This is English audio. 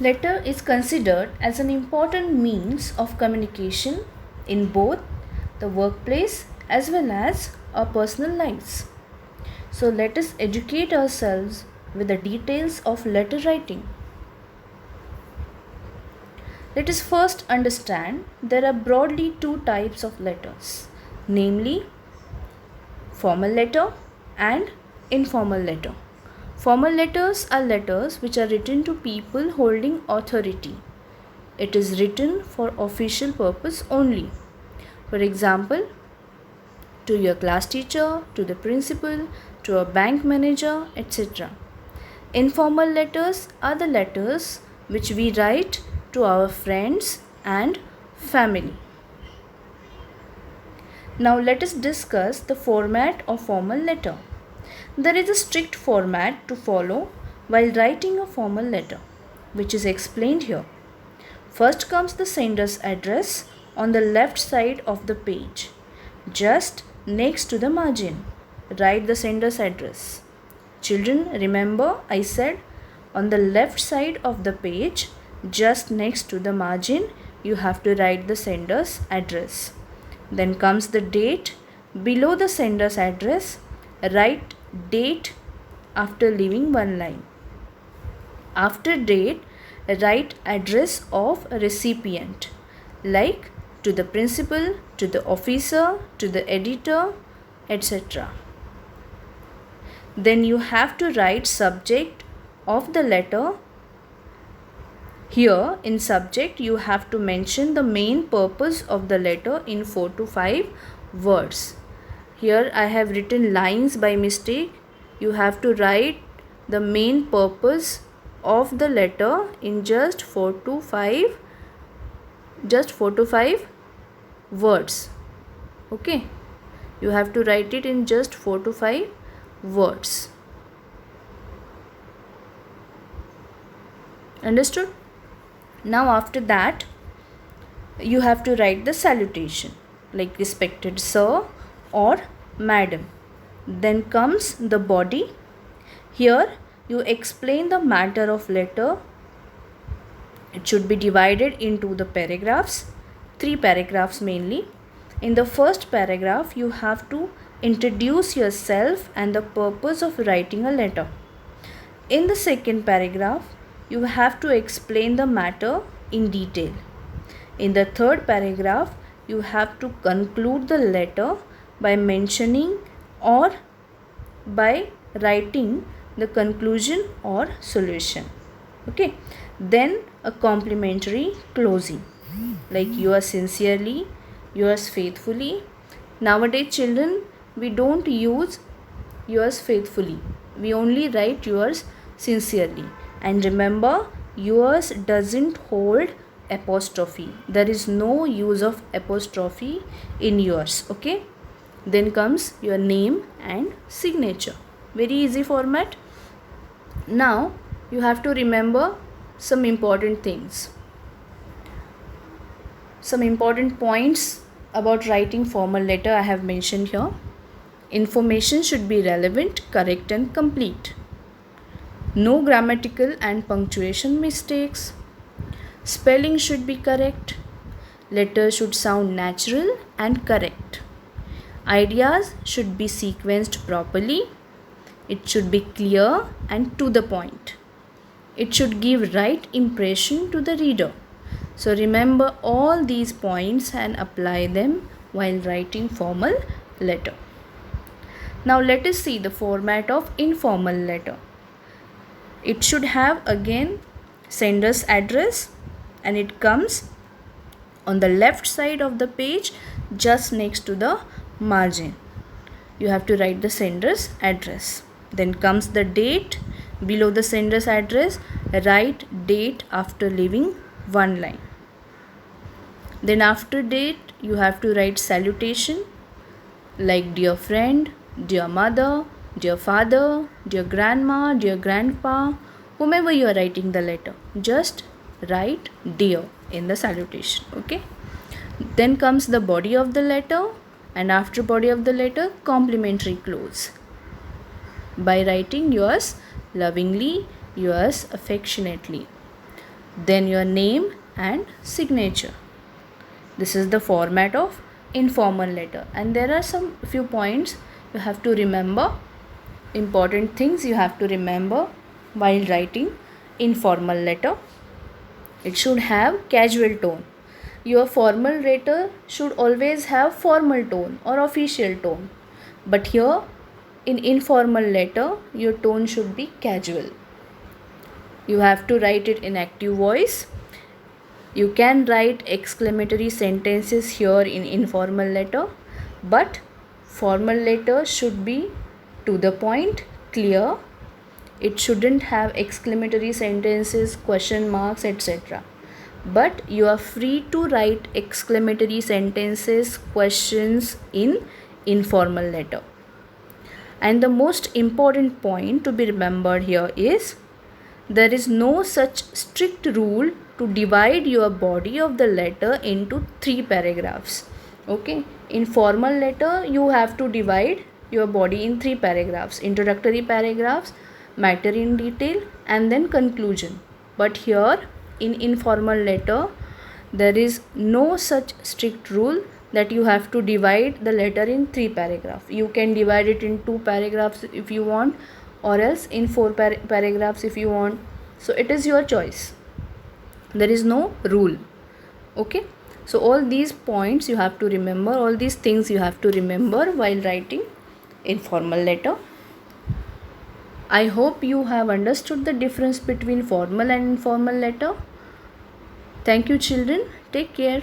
Letter is considered as an important means of communication in both the workplace as well as our personal lives. So let us educate ourselves with the details of letter writing. Let us first understand there are broadly two types of letters, namely formal letter and informal letter. Formal letters are letters which are written to people holding authority. It is written for official purpose only. For example, to your class teacher, to the principal, to a bank manager, etc. Informal letters are the letters which we write to our friends and family. Now let us discuss the format of formal letter. There is a strict format to follow while writing a formal letter, which is explained here. First comes the sender's address on the left side of the page, just next to the margin. Write the sender's address. Children, remember I said on the left side of the page, just next to the margin, you have to write the sender's address. Then comes the date. Below the sender's address, write date after leaving one line. After date, write address of recipient, like to the principal, to the officer, to the editor, etc. Then you have to write subject of the letter. Here in subject you have to mention the main purpose of the letter in 4 to 5 words. Here I have written lines by mistake. You have to write the main purpose of the letter in just 4 to 5 words. Okay, you have to write it in just 4 to 5 words. Understood? Now after that you have to write the salutation, like respected sir or madam. Then comes the body. Here you explain the matter of letter. It should be divided into the paragraphs, 3 paragraphs mainly. In the first paragraph you have to introduce yourself and the purpose of writing a letter. In the second paragraph you have to explain the matter in detail. In the third paragraph you have to conclude the letter by mentioning or by writing the conclusion or solution. Okay, then a complimentary closing, like yours sincerely, yours faithfully. Nowadays children, we don't use yours faithfully, we only write yours sincerely. And remember, yours doesn't hold apostrophe. There is no use of apostrophe in yours. Okay, then comes your name and signature. Very easy format. Now you have to remember some important things, some important points about writing formal letter I have mentioned here. Information should be relevant, correct and complete. No grammatical and punctuation mistakes. Spelling should be correct. Letters should sound natural and correct. Ideas should be sequenced properly. It should be clear and to the point. It should give right impression to the reader. So remember all these points and apply them while writing formal letter. Now let us see the format of informal letter. It should have again sender's address, and it comes on the left side of the page just next to the margin. You have to write the sender's address. Then comes the date. Below the sender's address, write date after leaving one line. Then after date you have to write salutation, like dear friend, dear mother, dear father, dear grandma, dear grandpa, whomever you are writing the letter, just write dear in the salutation. Okay, then comes the body of the letter, and after body of the letter, complimentary close by writing yours lovingly, yours affectionately. then your name and signature. This is the format of informal letter, and there are some few points you have to remember, important things you have to remember while writing informal letter. It should have casual tone. Your formal letter should always have formal tone or official tone, but here in informal letter your tone should be casual. You have to write it in active voice. You can write exclamatory sentences here in informal letter, but formal letter should be to the point, clear. It shouldn't have exclamatory sentences, question marks, etc. But you are free to write exclamatory sentences, questions in informal letter. And the most important point to be remembered here is there is no such strict rule to divide your body of the letter into 3 paragraphs. Okay, in formal letter you have to divide your body in 3 paragraphs: introductory paragraphs, matter in detail, and then conclusion. But here in informal letter there is no such strict rule that you have to divide the letter in 3 paragraphs. You can divide it in 2 paragraphs if you want, or else in 4 paragraphs if you want. So it is your choice. There is no rule. Okay, so all these points you have to remember, all these things you have to remember while writing informal letter. I hope you have understood the difference between formal and informal letter. Thank you, children. Take care.